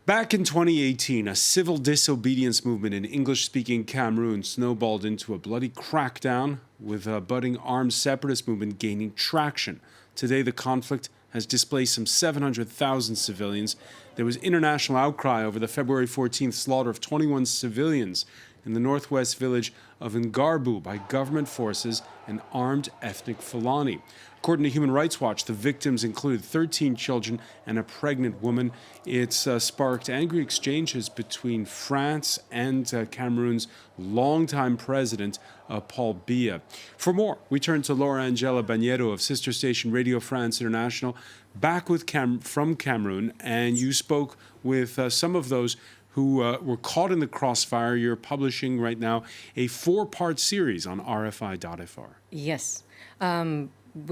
Back in 2018, a civil disobedience movement in English-speaking Cameroon snowballed into a bloody crackdown, with a budding armed separatist movement gaining traction. Today, the conflict has displaced some 700,000 civilians. There was international outcry over the February 14th slaughter of 21 civilians in the northwest village of Ngarbu by government forces and armed ethnic Fulani. According to Human Rights Watch, the victims included 13 children and a pregnant woman. It's sparked angry exchanges between France and Cameroon's longtime president, Paul Biya. For more, we turn to Laura Angela Bagnetto of sister station Radio France International, back with from Cameroon, and you spoke with some of those who were caught in the crossfire. You're publishing right now a 4-part series on RFI.fr. Yes.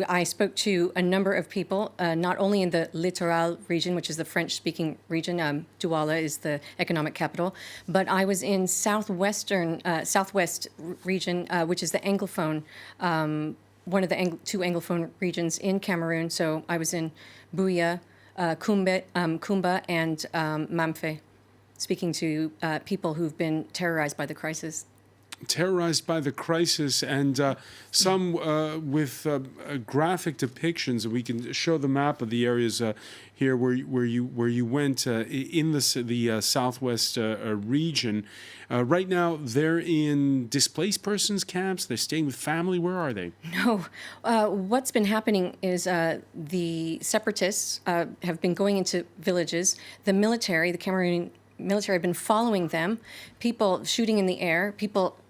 I spoke to a number of people, not only in the Littoral region, which is the French-speaking region. Douala is the economic capital, but I was in southwest region, which is the Anglophone, one of the two Anglophone regions in Cameroon. So I was in Buea, Kumba, and Mamfe, speaking to people who've been terrorized by the crisis. Terrorized by the crisis, and some with graphic depictions. We can show the map of the areas here where you went in the southwest region. Right now, they're in displaced persons camps. They're staying with family. Where are they? No, what's been happening is the separatists have been going into villages. The military, the Cameroon military, have been following them. People shooting in the air,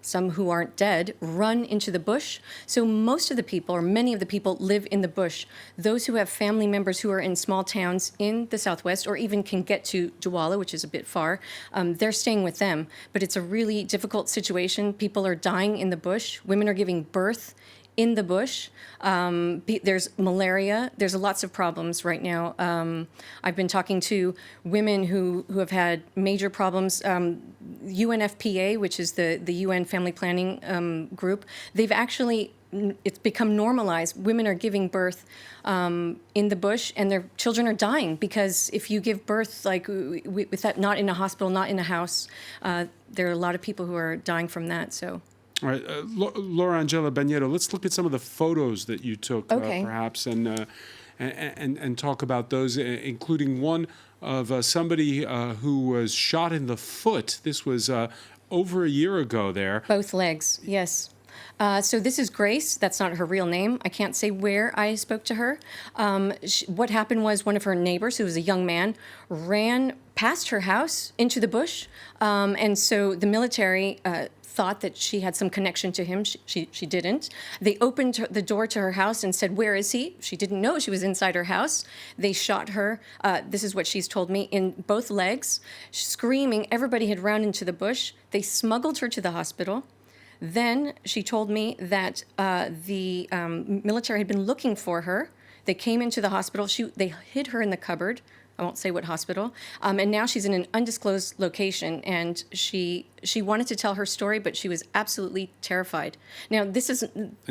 some who aren't dead, run into the bush. So most of the people, or many of the people, live in the bush. Those who have family members who are in small towns in the southwest, or even can get to Douala, which is a bit far, they're staying with them. But it's a really difficult situation. People are dying in the bush. Women are giving birth in the bush. There's malaria. There's lots of problems right now. I've been talking to women who have had major problems. UNFPA, which is the UN family planning group, they've actually, it's become normalized. Women are giving birth in the bush, and their children are dying, because if you give birth with that, not in a hospital, not in a house, there are a lot of people who are dying from that. So. All right, Laura Angela Bagnetto, let's look at some of the photos that you took, perhaps, and talk about those, including one of somebody who was shot in the foot. This was over a year ago there. Both legs, yes. So this is Grace. That's not her real name. I can't say where I spoke to her. What happened was one of her neighbors, who was a young man, ran past her house into the bush, and so the military thought that she had some connection to him. She didn't. They opened the door to her house and said, "Where is he?" She didn't know she was inside her house. They shot her. This is what she's told me, in both legs, screaming. Everybody had run into the bush. They smuggled her to the hospital. Then she told me that the military had been looking for her. They came into the hospital. They hid her in the cupboard. I won't say what hospital. And now she's in an undisclosed location, and she wanted to tell her story, but she was absolutely terrified. Now, this is...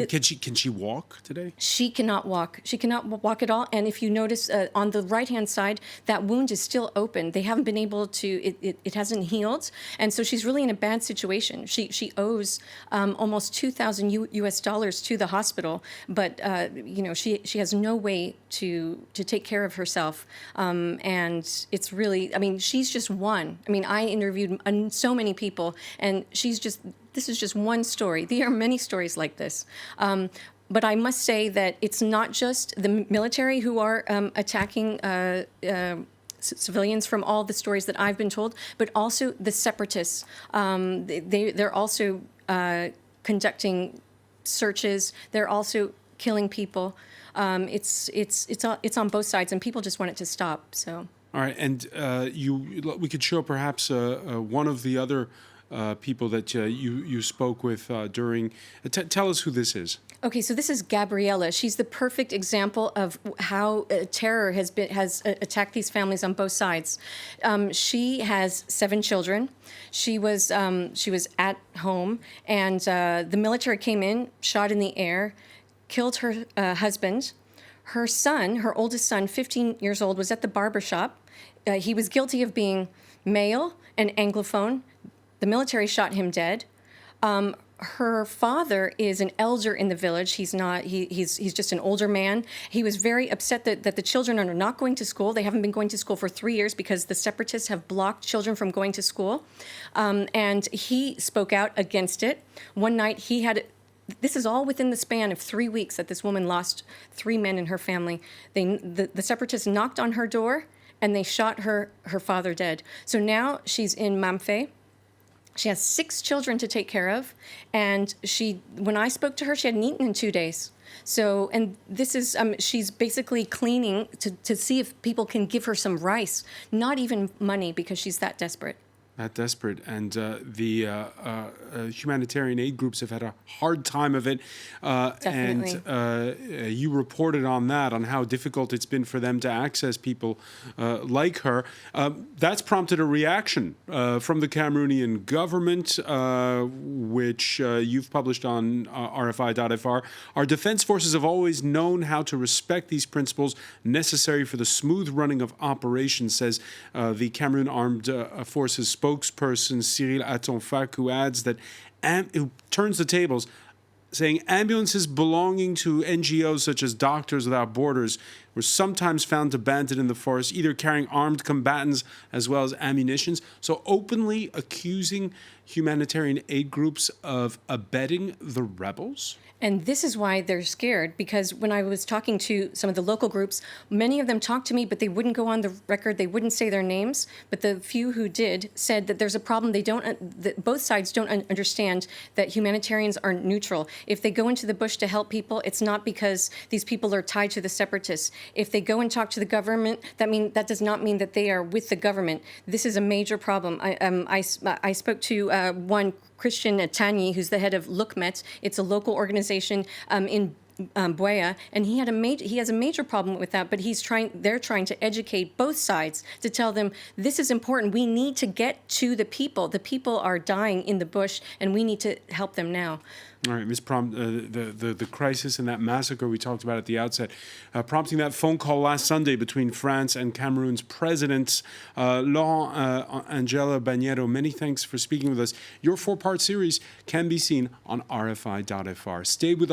Can she walk today? She cannot walk. She cannot walk at all. And if you notice on the right-hand side, that wound is still open. They haven't been able to... It hasn't healed. And so she's really in a bad situation. She owes almost $2,000 US to the hospital, but she has no way to take care of herself. And it's really, she's just one. I interviewed so many people, and this is just one story. There are many stories like this. But I must say that it's not just the military who are attacking civilians, from all the stories that I've been told, but also the separatists. They're also conducting searches. They're also killing people. It's on both sides, and people just want it to stop. So. All right, and we could show perhaps one of the other people that you spoke with during. Tell us who this is. Okay, so this is Gabriela. She's the perfect example of how terror has attacked these families on both sides. She has 7 children. She was at home, and the military came in, shot in the air, killed her husband. Her son, her oldest son, 15 years old, was at the barber shop. he was guilty of being male and Anglophone. The military shot him dead. Her father is an elder in the village. He's not. He's just an older man. He was very upset that the children are not going to school. They haven't been going to school for 3 years because the separatists have blocked children from going to school. And he spoke out against it. One night he had. This is all within the span of 3 weeks that this woman lost 3 men in her family. The separatists knocked on her door and they shot her father dead. So now she's in Mamfe. She has 6 children to take care of, and when I spoke to her, she hadn't eaten in 2 days. So, and this is, she's basically cleaning to see if people can give her some rice, not even money, because she's that desperate. That desperate, and the humanitarian aid groups have had a hard time of it. Definitely. And you reported on that, on how difficult it's been for them to access people like her. That's prompted a reaction from the Cameroonian government, which you've published on RFI.fr. Our defense forces have always known how to respect these principles necessary for the smooth running of operations, says the Cameroon Armed Forces spokesperson Cyril Atonfak, who adds that, who turns the tables, saying ambulances belonging to NGOs such as Doctors Without Borders were sometimes found abandoned in the forest, either carrying armed combatants as well as ammunitions. So openly accusing humanitarian aid groups of abetting the rebels? And this is why they're scared, because when I was talking to some of the local groups, many of them talked to me, but they wouldn't go on the record. They wouldn't say their names. But the few who did said that there's a problem. That both sides don't understand that humanitarians are neutral. If they go into the bush to help people, it's not because these people are tied to the separatists. If they go and talk to the government, that does not mean that they are with the government. This is a major problem. I spoke to one Christian Tanyi, who's the head of Lookmet. It's a local organization in Buea, and he has a major problem with that. But they're trying to educate both sides to tell them this is important. We need to get to the people. The people are dying in the bush, and we need to help them now. All right, Ms. The crisis and that massacre we talked about at the outset, prompting that phone call last Sunday between France and Cameroon's presidents, Laurent Angela Bagnetto. Many thanks for speaking with us. Your 4-part series can be seen on RFI.fr. Stay with us.